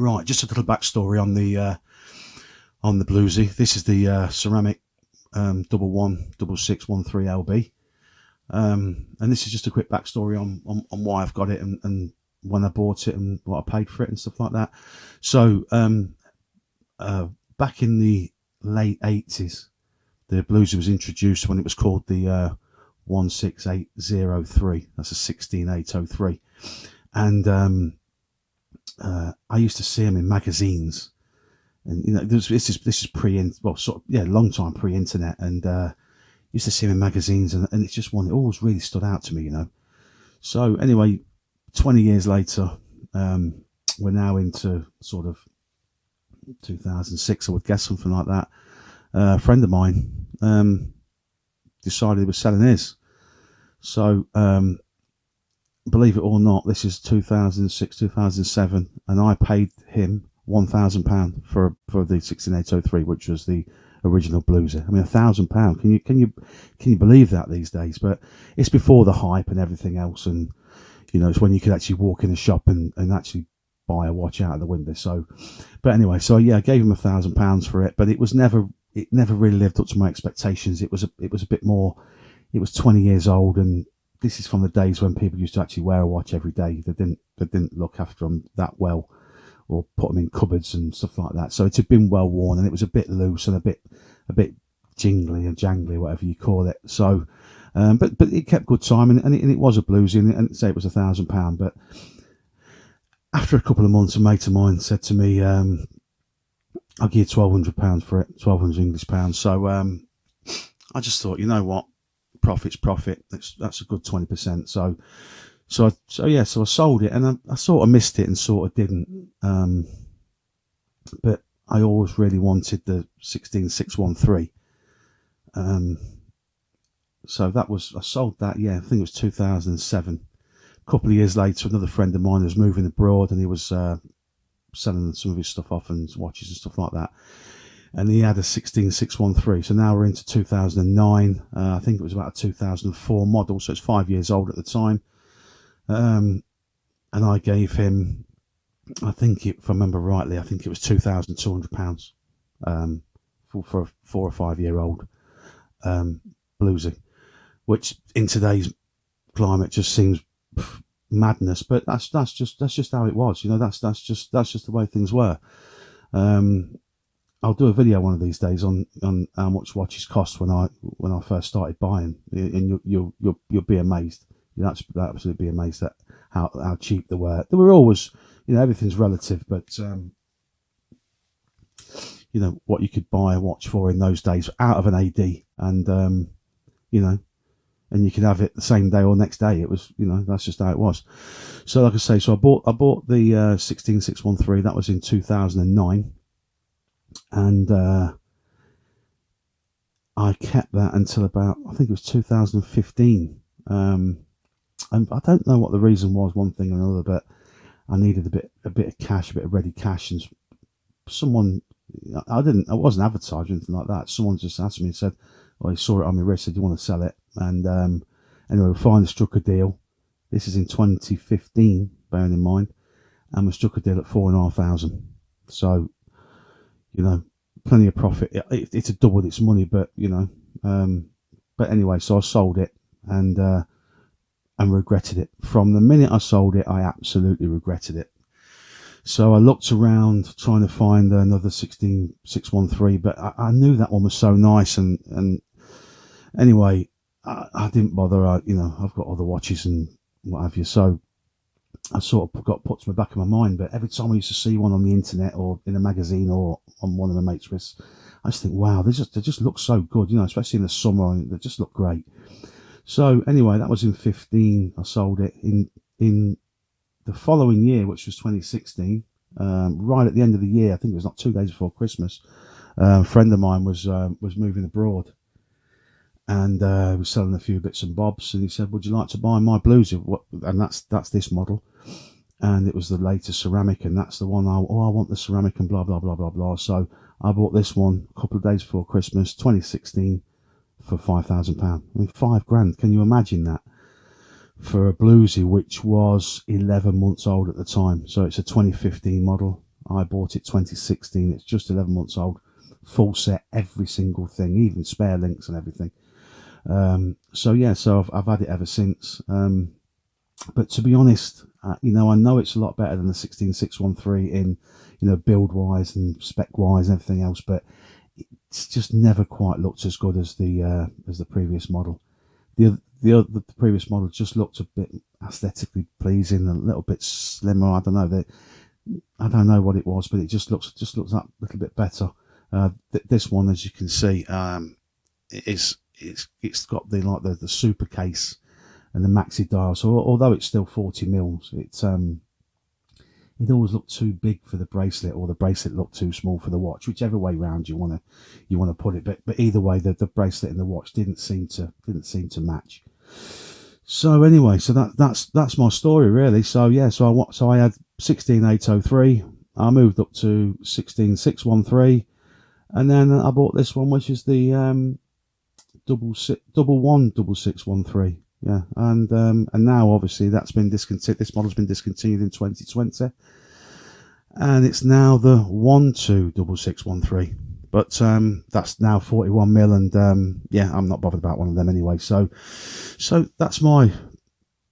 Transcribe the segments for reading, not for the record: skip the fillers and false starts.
Right, just a little backstory on the bluesy. This is the ceramic 116613 LB, and this is just a quick backstory on why I've got it and when I bought it and what I paid for it and stuff like that. So back in the late 80s, the bluesy was introduced when it was called the 16803. That's a 16803, and I used to see them in magazines, and you know this is long time pre-internet, and used to see them in magazines, and it's just one that always really stood out to me, you know. So anyway, 20 years later, we're now into sort of 2006, I would guess, something like that. A friend of mine decided he was selling his. So believe it or not, this is 2006, 2007, and I paid him £1,000 for the 16803, which was the original bluesy. I mean, £1,000. Can you believe that these days? But it's before the hype and everything else, and you know, it's when you could actually walk in the shop and actually buy a watch out of the window. So, but anyway, so yeah, I gave him £1,000 for it, but it never really lived up to my expectations. It was a bit more. It was 20 years old, and this is from the days when people used to actually wear a watch every day. They didn't look after them that well, or put them in cupboards and stuff like that. So it had been well worn, and it was a bit loose and a bit jingly and jangly, whatever you call it. So, but it kept good time, and it was a bluesy, and say it was £1,000. But after a couple of months, a mate of mine said to me, "I'll give you £1,200 for it, 1,200 English pounds." So I just thought, you know what, profit's profit. That's a good 20%. So I sold it, and I sort of missed it and sort of didn't. But I always really wanted the 16613. So I sold that. Yeah, I think it was 2007. A couple of years later, another friend of mine was moving abroad, and he was selling some of his stuff off, and his watches and stuff like that. And he had a 16613. So now we're into 2009. I think it was about a 2004 model, so it's 5 years old at the time. And I gave him, if I remember rightly, I think it was £2,200 for a 4 or 5 year old bluesy, which in today's climate just seems madness. But that's just how it was, you know. That's just the way things were. I'll do a video one of these days on how much watches cost when I first started buying, and you'll be amazed. You'll absolutely be amazed at how cheap they were. They were always, you know, everything's relative, but you know what you could buy a watch for in those days out of an AD, and you know, and you could have it the same day or next day. It was, you know, that's just how it was. So like I say, so I bought the 16613. That was in 2009. And I kept that until about, I think it was 2015. And I don't know what the reason was, one thing or another, but I needed a bit of cash, a bit of ready cash, and someone, I wasn't advertised or anything like that. Someone just asked me and said, well, he saw it on my wrist, said, "Do you want to sell it?" And anyway, we finally struck a deal. This is in 2015, bearing in mind, and we struck a deal at 4,500. So, you know, plenty of profit. It's a doubled its money, but you know, but anyway, so I sold it and regretted it. From the minute I sold it, I absolutely regretted it. So I looked around trying to find another 16613, but I knew that one was so nice, and anyway, I didn't bother. You know, I've got other watches and what have you, so I sort of got put to the back of my mind. But every time I used to see one on the internet or in a magazine or on one of my mates' wrists, I just think, wow, they just look so good, you know, especially in the summer. They just look great. So anyway, that was in 15. I sold it in the following year, which was 2016. Right at the end of the year, I think it was not 2 days before Christmas. A friend of mine was moving abroad, and was selling a few bits and bobs, and he said, "Would you like to buy my bluesy?" And that's this model, and it was the latest ceramic, and that's the one I want the ceramic, and blah blah blah blah blah. So I bought this one a couple of days before Christmas, 2016, for £5,000. I mean, £5,000. Can you imagine that for a bluesy which was 11 months old at the time? So it's a 2015 model. I bought it 2016. It's just 11 months old, full set, every single thing, even spare links and everything. So yeah, so I've had it ever since. But to be honest, I know it's a lot better than the 16613 in, build wise and spec wise and everything else, but it's just never quite looked as good as the previous model. The previous model just looked a bit aesthetically pleasing, a little bit slimmer. I don't know what it was, but it just looks that little bit better. This one, as you can see, it's got the super case and the maxi dial. So although it's still 40 mils, it always looked too big for the bracelet, or the bracelet looked too small for the watch, whichever way round you want to put it. But either way, the bracelet and the watch didn't seem to match. So anyway, so that's my story really. So yeah, so I had 16803. I moved up to 16613, and then I bought this one, which is the double one 6613. Yeah, and now obviously that's been discontinued. This model's been discontinued in 2020, and it's now the 126613. But that's now 41 mil, and yeah, I'm not bothered about one of them anyway. So that's my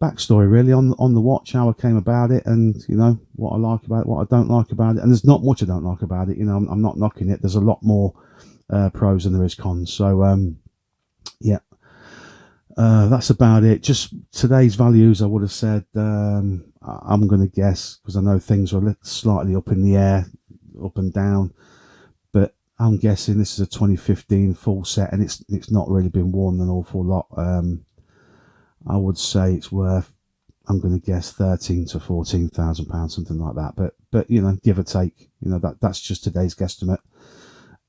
backstory really on the watch, how I came about it, and what I like about it, what I don't like about it. And there's not much I don't like about it. I'm not knocking it. There's a lot more pros than there is cons. So yeah. That's about it. Just today's values, I would have said, I'm going to guess, because I know things are slightly up in the air, up and down, but I'm guessing this is a 2015 full set, and it's not really been worn an awful lot. I would say it's worth, I'm going to guess, 13 to 14,000 pounds, something like that. But give or take, that's just today's guesstimate,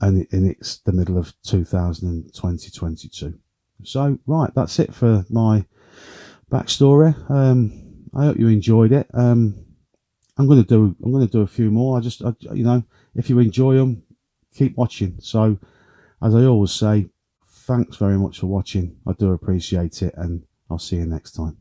and it's the middle of 2022. So right, that's it for my backstory. I hope you enjoyed it. I'm going to do a few more. If you enjoy them, keep watching. So as I always say, thanks very much for watching. I do appreciate it, and I'll see you next time.